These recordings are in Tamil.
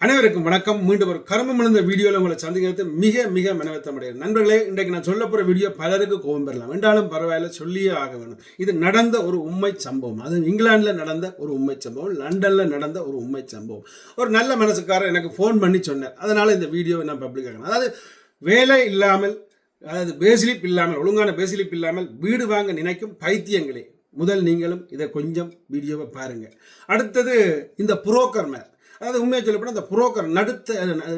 அனைவருக்கும் வணக்கம். மீண்டும் ஒரு கர்மம் விழுந்த வீடியோவில் உங்களை சந்திக்கிறது மிக மிக மனவத்தமடைகிறது. நண்பர்களே, இன்றைக்கு நான் சொல்ல போகிற வீடியோ பலருக்கு கோபம் பெறலாம், என்றாலும் பரவாயில்ல, சொல்லியே ஆக வேணும். இது நடந்த ஒரு உண்மை சம்பவம். அது இங்கிலாந்தில் நடந்த ஒரு உண்மை சம்பவம், லண்டனில் நடந்த ஒரு உண்மை சம்பவம். ஒரு நல்ல மனசுக்காரர் எனக்கு ஃபோன் பண்ணி சொன்னார். அதனால் இந்த வீடியோவை நான் பப்ளிக் ஆகணும். அதாவது வேலை இல்லாமல், அதாவது பேசிலிப் இல்லாமல், ஒழுங்கான பேசிலிப் இல்லாமல் வீடு வாங்க நினைக்கும் பைத்தியங்களே, முதல் நீங்களும் இதை கொஞ்சம் வீடியோவை பாருங்கள். அடுத்தது இந்த புரோக்கர் மேர், அதாவது உண்மையாக சொல்லப்போனால் அந்த புரோக்கர்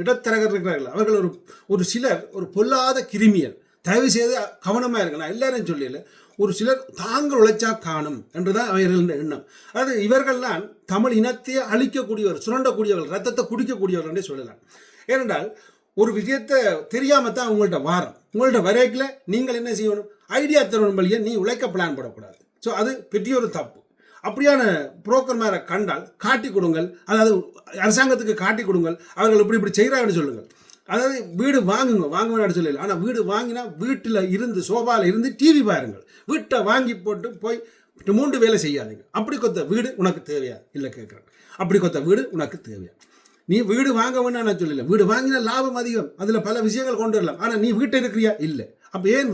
இடத்தரகர் இருக்கிறார்கள், அவர்கள் ஒரு சிலர் ஒரு பொல்லாத கிருமியர். தயவு செய்து கவனமாக இருக்கு. நான் எல்லாரும் சொல்லல, ஒரு சிலர் தாங்கள் உழைச்சா காணும் என்றுதான் அவர்கள் எண்ணம். அதாவது இவர்கள்லாம் தமிழ் இனத்தையே அழிக்கக்கூடியவர், சுரண்டக்கூடியவர்கள், ரத்தத்தை குடிக்கக்கூடியவர்கள் என்றே சொல்லலாம். ஏனென்றால் ஒரு விஷயத்தை தெரியாமல் தான் உங்கள்கிட்ட வரைக்கில் நீங்கள் என்ன செய்யணும், ஐடியா தரணும், வழியை நீ உழைக்க பிளான் போடக்கூடாது. ஸோ அது பெரிய ஒரு தப்பு. அப்படியான புரோக்கர் மேலே கண்டால் காட்டி கொடுங்கள், அதாவது அரசாங்கத்துக்கு காட்டி கொடுங்கள், அவர்கள் இப்படி செய்கிறாங்கன்னு சொல்லுங்கள். அதாவது வீடு வாங்குவேன்னு சொல்லல, ஆனால் வீடு வாங்கினா வீட்டில் இருந்து சோபாவில் இருந்து டிவி பாருங்கள். வீட்டை வாங்கி போட்டு போய் 3 வேலை செய்யாதீங்க. அப்படி கொத்த வீடு உனக்கு தேவையா இல்லை கேட்குறேன். அப்படி கொத்த வீடு உனக்கு தேவையா? நீ வீடு வாங்க வேணாம் நான் சொல்லல, வீடு வாங்கினா லாபம் அதிகம், அதில் பல விஷயங்கள் கொண்டு வரலாம். ஆனால் நீ வீட்டை இருக்கிறியா? இல்லை. அப்போ ஏன்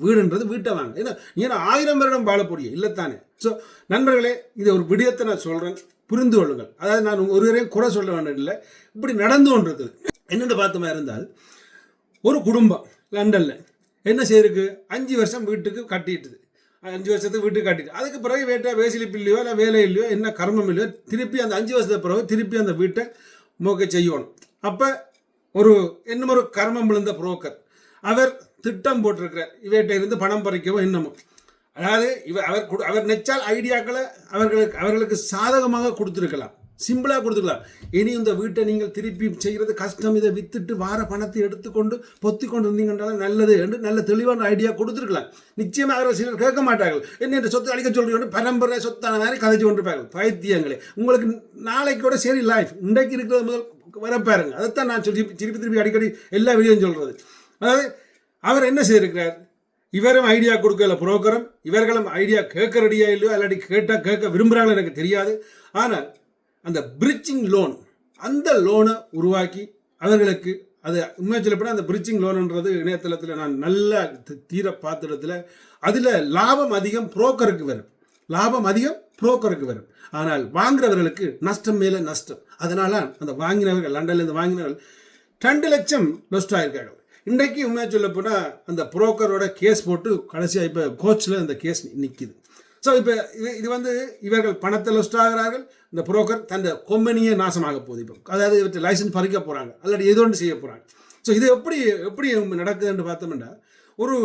வீடுன்றது வீட்டை வாங்க. ஏன்னா 1000 வருடம் வாழ போறிய இல்லைத்தானே. ஸோ நண்பர்களே, இது ஒரு விடயத்தை நான் சொல்கிறேன், புரிந்து கொள்ளுங்கள். அதாவது நான் ஒருவரையும் குறை சொல்ல வேண்டிய இல்லை, இப்படி நடந்து கொண்டிருக்குது. என்னென்னு பார்த்தமா இருந்தால், ஒரு குடும்பம் லண்டனில் என்ன செய்யிருக்கு, 5 வருஷம் வீட்டுக்கு கட்டிட்டுது, 5 வருஷத்துக்கு வீட்டுக்கு கட்டிட்டு, அதுக்கு பிறகு வேசிலிப்பு இல்லையோ இல்லை வேலை இல்லையோ என்ன கர்மம் இல்லையோ, திருப்பி அந்த 5 வருஷத்துக்கு பிறகு திருப்பி அந்த வீட்டை மோக்க செய்யணும். அப்போ இன்னும் கர்மம் விழுந்த புரோக்கர் அவர் திட்டம் போட்டிருக்கிறார், இவர்கிட்ட இருந்து பணம் பறிக்கவும் என்னமோ. அதாவது அவர் நெச்சால் ஐடியாக்களை அவர்களுக்கு சாதகமாக கொடுத்துருக்கலாம், சிம்பிளாக கொடுத்துருக்கலாம். இனி இந்த வீட்டை நீங்கள் திருப்பி செய்கிறது கஷ்டம், இதை வித்துட்டு வார பணத்தை எடுத்துக்கொண்டு பொத்தி கொண்டு இருந்தீங்கன்றாலும் நல்லது என்று நல்ல தெளிவான ஐடியா கொடுத்துருக்கலாம். நிச்சயமாக அவர்கள் சிலர் கேட்க மாட்டார்கள். என்ன சொத்து அழிக்க சொல்லிட்டு பரம்பரை சொத்தான மாதிரி கதைச்சு கொண்டிருப்பார்கள். பைத்தியங்களே, உங்களுக்கு நாளைக்கு கூட சரி லைஃப் இன்றைக்கு இருக்கிறது முதல் வரப்பாருங்க. அதைத்தான் நான் திருப்பி அடிக்கடி எல்லா வீடியோவும் சொல்கிறது. அதாவது அவர் என்ன செய்திருக்கிறார், இவரும் ஐடியா கொடுக்கல புரோக்கரும், இவர்களும் ஐடியா கேட்க ரெடியா இல்லையோ, இல்லாட்டி கேட்க விரும்புகிறாங்களோ எனக்கு தெரியாது. ஆனால் அந்த பிரிட்ஜிங் லோன், அந்த லோனை உருவாக்கி அவர்களுக்கு அது உண்மையாக சொல்லப்போனால் அந்த பிரிட்ஜிங் லோனுன்றது இணையதளத்தில் நான் நல்லா தீர பார்த்த இடத்துல அதில் லாபம் அதிகம் புரோக்கருக்கு வரும், ஆனால் வாங்குறவர்களுக்கு நஷ்டம் மேலே நஷ்டம். அதனால அந்த வாங்கினவர்கள், லண்டன்லேருந்து வாங்கினவர்கள் 2 லட்சம் லொஸ்ட் ஆகிருக்காங்க. இன்றைக்கு உண்மையாக சொல்ல போனால் அந்த புரோக்கரோட கேஸ் போட்டு கடைசியாக இப்போ கோர்ட்ஸில் அந்த கேஸ் நிற்கிது. ஸோ இப்போ இது இவர்கள் பணத்தை லொஸ்ட் ஆகிறார்கள், இந்த புரோக்கர் தன் கம்பெனியே நாசமாக போகுது. இப்போ அதாவது இவற்றை லைசன்ஸ் பறிக்க போகிறாங்க, அல்லது ஏதோ ஒன்று செய்ய போகிறாங்க. ஸோ இது எப்படி நடக்குதுன்னு பார்த்தோம்னா, ஒரு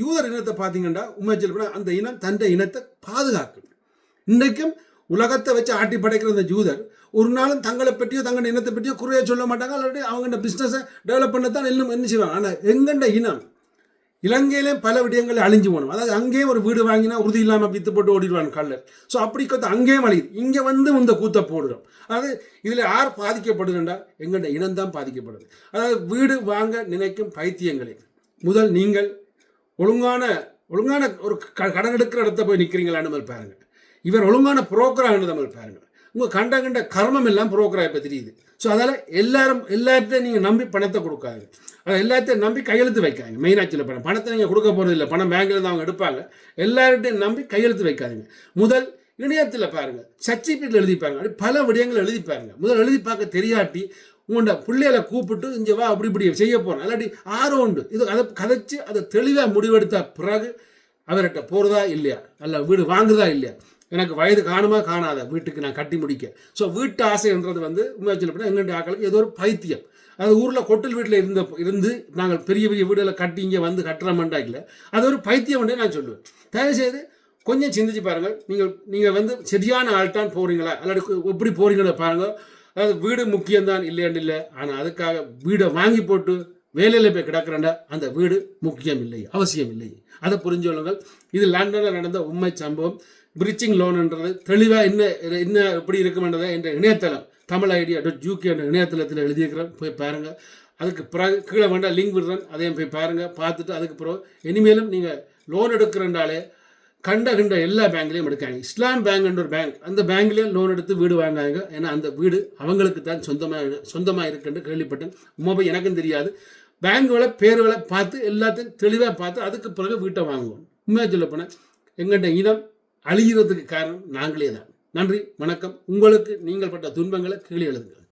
யூதர் இனத்தை பார்த்தீங்கன்னா உண்மையாக சொல்ல போனால் அந்த இனம் தன் இனத்தை பாதுகாக்கும். இன்றைக்கும் உலகத்தை வச்சு ஆட்டி படைக்கிற அந்த யூதர் ஒரு நாளும் தங்களை பற்றியோ தங்களோட இனத்தை பற்றியோ குறைய சொல்ல மாட்டாங்க, அல்லது அவங்க பிஸ்னஸை டெவலப் பண்ணத்தான் எல்லாம் என்ன செய்வாங்க. ஆனால் எங்கண்ட இனம் இலங்கையிலே பல விடயங்களை அழிஞ்சு போகணும். அதாவது அங்கேயும் ஒரு வீடு வாங்கினா உறுதி இல்லாமல் வித்து போட்டு ஓடிடுவாங்க கல்லர். ஸோ அப்படி அங்கேயும் அழியுது, இங்கே இந்த கூத்தை போடுறோம். அதாவது இதில் யார் பாதிக்கப்படுதுண்டா, எங்கள்ட இனம்தான் பாதிக்கப்படுது. அதாவது வீடு வாங்க நினைக்கும் பைத்தியங்களே, முதல் நீங்கள் ஒழுங்கான ஒரு கடன் எடுக்கிற இடத்த போய் நிற்கிறீங்களான்னு மாதிரி பாருங்கள். இவர் ஒழுங்கான புரோக்கராக தமிழ் பாருங்கள். உங்கள் கண்ட கர்மம் எல்லாம் புரோக்கராக இப்போ தெரியுது. ஸோ அதால் எல்லாத்தையும் நீங்கள் நம்பி பணத்தை கொடுக்காது, அதை எல்லாத்தையும் நம்பி கையெழுத்து வைக்காங்க. மெயினாக சொல்ல பணத்தை நீங்கள் கொடுக்க போகிறது இல்லை, பணம் பேங்க்லேருந்து அவங்க எடுப்பாங்க. எல்லார்ட்டையும் நம்பி கையெழுத்து வைக்காதுங்க. முதல் இணையத்தில் பாருங்கள், சர்டிஃபிகேட்டில் எழுதிப்பாருங்க, அப்படி பல விடயங்கள் எழுதிப்பாருங்க. முதல் எழுதி பார்க்க தெரியாட்டி உங்களோட பிள்ளைகளை கூப்பிட்டு இங்கே வா அப்படி செய்ய போகிறோம், இல்லாட்டி ஆரோ உண்டு இது அதை கதைச்சு அதை தெளிவாக முடிவெடுத்த பிறகு அவர்கிட்ட போகிறதா இல்லையா, அல்ல வீடு வாங்குறதா இல்லையா, எனக்கு வயது காணுமா காணாத வீட்டுக்கு நான் கட்டி முடிக்க. ஸோ வீட்டு ஆசைன்றது உண்மையாக சொல்லப்போனால் எங்களுடைய ஆக்களுக்கு ஏதோ ஒரு பைத்தியம். அது ஊரில் கொட்டில் வீட்டில் இருந்து நாங்கள் பெரிய வீடுகளை கட்டி இங்கே கட்டுறோம்ண்டா இல்லை, அது ஒரு பைத்தியம் நான் சொல்லுவேன். தயவுசெய்து கொஞ்சம் சிந்திச்சு பாருங்கள். நீங்கள் சரியான ஆள்தான் போகிறீங்களா, அல்லது எப்படி போகிறீங்களா பாருங்கள். அதாவது வீடு முக்கியம்தான் இல்லையான்னு இல்லை, ஆனால் அதுக்காக வீடை வாங்கி போட்டு வேலையில் போய் கிடக்கிறேன்டா அந்த வீடு முக்கியம் இல்லை, அவசியம் இல்லை. அதை புரிஞ்சு கொள்ளுங்கள். இது லண்டனில் நடந்த உண்மை சம்பவம். பிரிட்ஜிங் லோன்ன்றது தெளிவாக என்ன எப்படி இருக்குமென்றதை என்ற இணையதளம் tamilidea.uk என்ற இணையதளத்தில் எழுதியிருக்கிறேன், போய் பாருங்கள். அதுக்கு பிறகு கீழே வேண்டாம் லிங்க் விடுறேன், அதையும் போய் பாருங்கள். பார்த்துட்டு அதுக்கு பிறகு இனிமேலும் நீங்கள் லோன் எடுக்கிறண்டாலே கண்ட எல்லா பேங்க்லேயும் எடுக்காங்க. இஸ்லாம் பேங்க்ன்ற ஒரு பேங்க், அந்த பேங்க்லேயும் லோன் எடுத்து வீடு வாங்காங்க. ஏன்னா அந்த வீடு அவங்களுக்கு தான் சொந்தமாக இருக்குன்னு கேள்விப்பட்டேன். போய் எனக்கும் தெரியாது. பேங்குகளை பேர்களை பார்த்து எல்லாத்தையும் தெளிவாக பார்த்து அதுக்கு பிறகு வீட்டை வாங்குவோம். உண்மையாக சொல்ல போனால் எங்கள்கிட்ட இனம் அழிகிறதுக்கு காரணம் நாங்களே தான். நன்றி, வணக்கம். உங்களுக்கு நீங்கள் பட்ட துன்பங்களை கீழே எழுதுங்கள்.